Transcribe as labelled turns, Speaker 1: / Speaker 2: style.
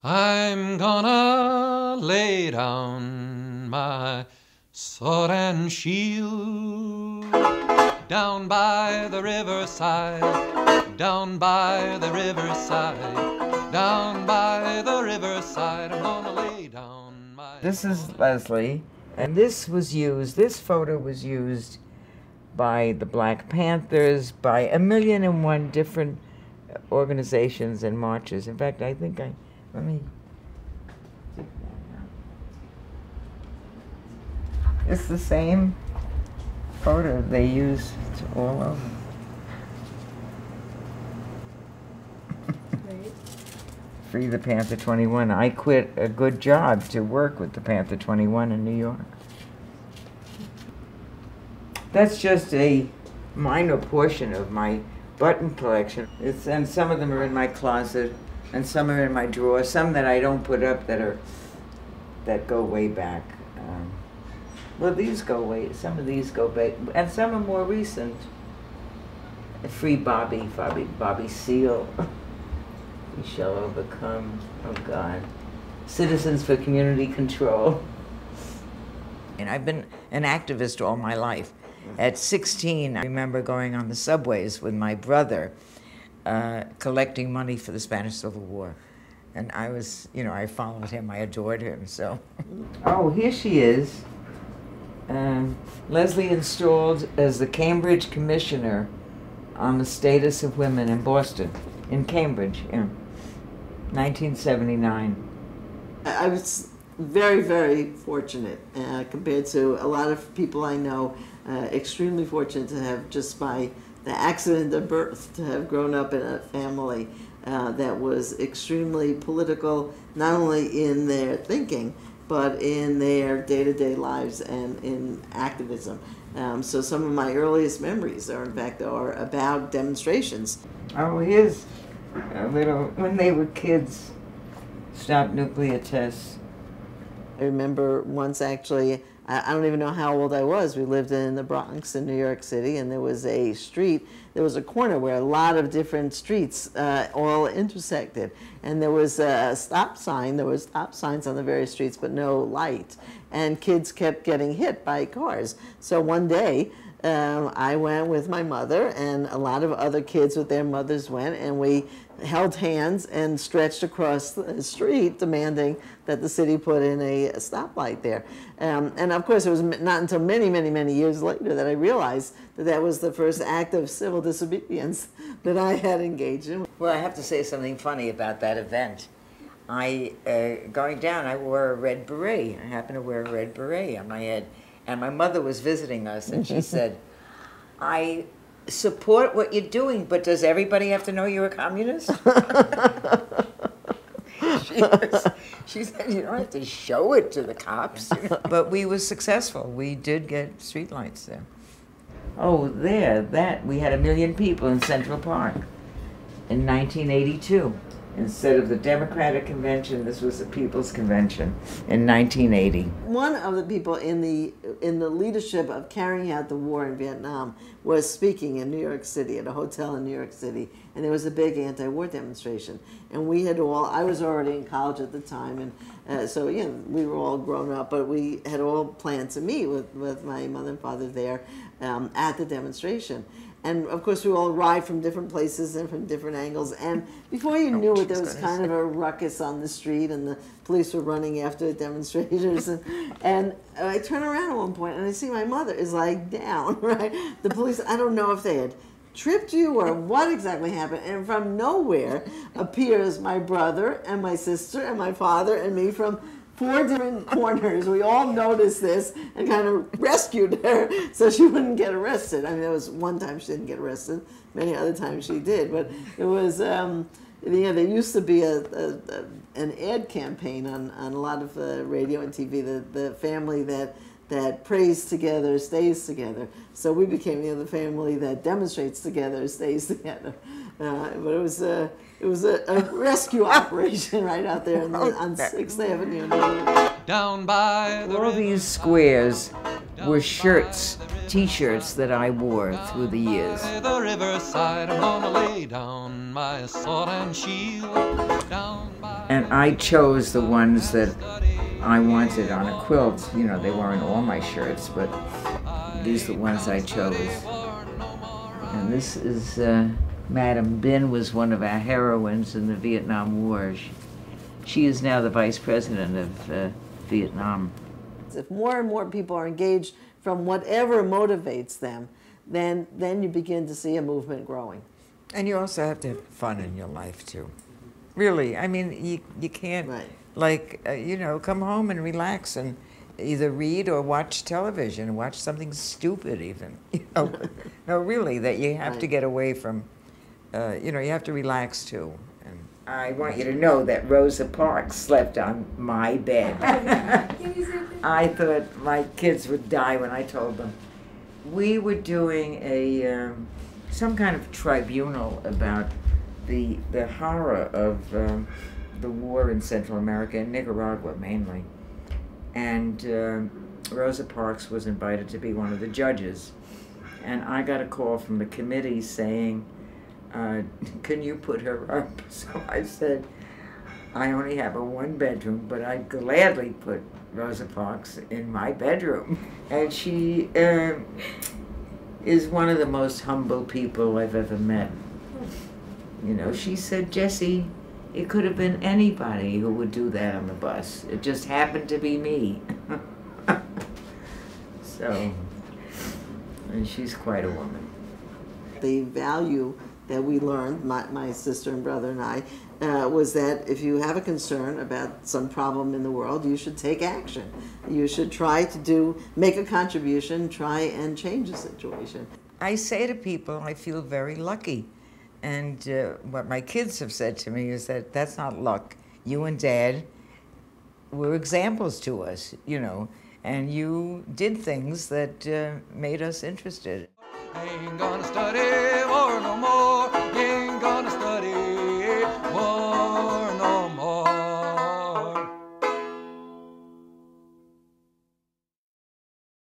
Speaker 1: I'm gonna lay down my sword and shield down by the riverside, down by the riverside, down by the riverside. I'm gonna lay down my...
Speaker 2: This is Leslie, and this photo was used by the Black Panthers, by 1,000,001 different organizations and marches. In fact, let me... It's the same photo they used all over. Free the Panther 21. I quit a good job to work with the Panther 21 in New York. That's just a minor portion of my button collection. And some of them are in my closet, and some are in my drawer. Some that I don't put up that go way back. Well, these go way. Some of these go back, and some are more recent. Free Bobby Seale. We shall overcome. Oh God. Citizens for Community Control. And I've been an activist all my life. At 16, I remember going on the subways with my brother, collecting money for the Spanish Civil War. And I was, I followed him, I adored him, so. Oh, here she is. Leslie installed as the Cambridge Commissioner on the status of women in Boston, in Cambridge, in 1979.
Speaker 3: I was very, very fortunate compared to a lot of people I know, extremely fortunate to have, just by the accident of birth, to have grown up in a family that was extremely political, not only in their thinking, but in their day-to-day lives and in activism. So some of my earliest memories are, in fact, about demonstrations.
Speaker 2: Oh, here's a little, when they were kids, stop nuclear tests.
Speaker 3: I remember once, actually, I don't even know how old I was. We lived in the Bronx in New York City, and there was a street, there was a corner where a lot of different streets all intersected. And there was a stop sign, there were stop signs on the various streets, but no light. And kids kept getting hit by cars. So one day, I went with my mother, and a lot of other kids with their mothers went, and we held hands and stretched across the street demanding that the city put in a stoplight there. And of course, it was not until many, many, many years later that I realized that that was the first act of civil disobedience that I had engaged in.
Speaker 2: Well, I have to say something funny about that event. Going down, I wore a red beret. I happened to wear a red beret on my head. And my mother was visiting us, and she said, I support what you're doing, but does everybody have to know you're a communist? She said, you don't have to show it to the cops. But we were successful. We did get streetlights there. Oh, we had 1 million people in Central Park in 1982. Instead of the Democratic Convention, this was the People's Convention in 1980.
Speaker 3: One of the people in the leadership of carrying out the war in Vietnam was speaking in New York City, at a hotel in New York City, and there was a big anti-war demonstration. And we had I was already in college at the time, and so we were all grown up, but we had all planned to meet with my mother and father there at the demonstration. And of course, we all arrived from different places and from different angles. And before you knew it, there was kind of a ruckus on the street, and the police were running after the demonstrators. And I turn around at one point, and I see my mother is like down, right? The police, I don't know if they had tripped you or what exactly happened. And from nowhere appears my brother and my sister and my father and me from 4 different corners. We all noticed this and kind of rescued her so she wouldn't get arrested. I mean, there was one time she didn't get arrested. Many other times she did. But it was, there used to be an ad campaign on a lot of radio and TV, the family that prays together stays together. So we became the family that demonstrates together stays together. But it was a rescue operation right out there on 6th Avenue.
Speaker 1: Down by the
Speaker 2: all these squares were shirts, T-shirts that I wore through the years.
Speaker 1: By the riverside, I'm gonna lay down my sword and shield. Down by
Speaker 2: And I chose the ones that I wanted on a quilt. You know, they weren't all my shirts, but these are the ones I chose. And this is, Madam Bin was one of our heroines in the Vietnam War. She is now the Vice President of Vietnam.
Speaker 3: If more and more people are engaged from whatever motivates them, then you begin to see a movement growing.
Speaker 2: And you also have to have fun in your life, too. Really, I mean, you can't,
Speaker 3: Right.
Speaker 2: like, you know, come home and relax and either read or watch television, watch something stupid even. You know? No, really, that you have to get away from, you know, you have to relax, too. And I want you to know that Rosa Parks slept on my bed. I thought my kids would die when I told them. We were doing a some kind of tribunal about the horror of the war in Central America, in Nicaragua mainly. And Rosa Parks was invited to be one of the judges. And I got a call from the committee saying, can you put her up? So I said, I only have a one-bedroom, but I'd gladly put Rosa Parks in my bedroom. And she is one of the most humble people I've ever met. You know, she said, Jessie, it could have been anybody who would do that on the bus. It just happened to be me. So, and she's quite a woman.
Speaker 3: The value that we learned, my sister and brother and I, was that if you have a concern about some problem in the world, you should take action. You should try to make a contribution, try and change the situation.
Speaker 2: I say to people, I feel very lucky. And what my kids have said to me is that that's not luck. You and Dad were examples to us, you know, and you did things that made us interested.
Speaker 1: Ain't gonna study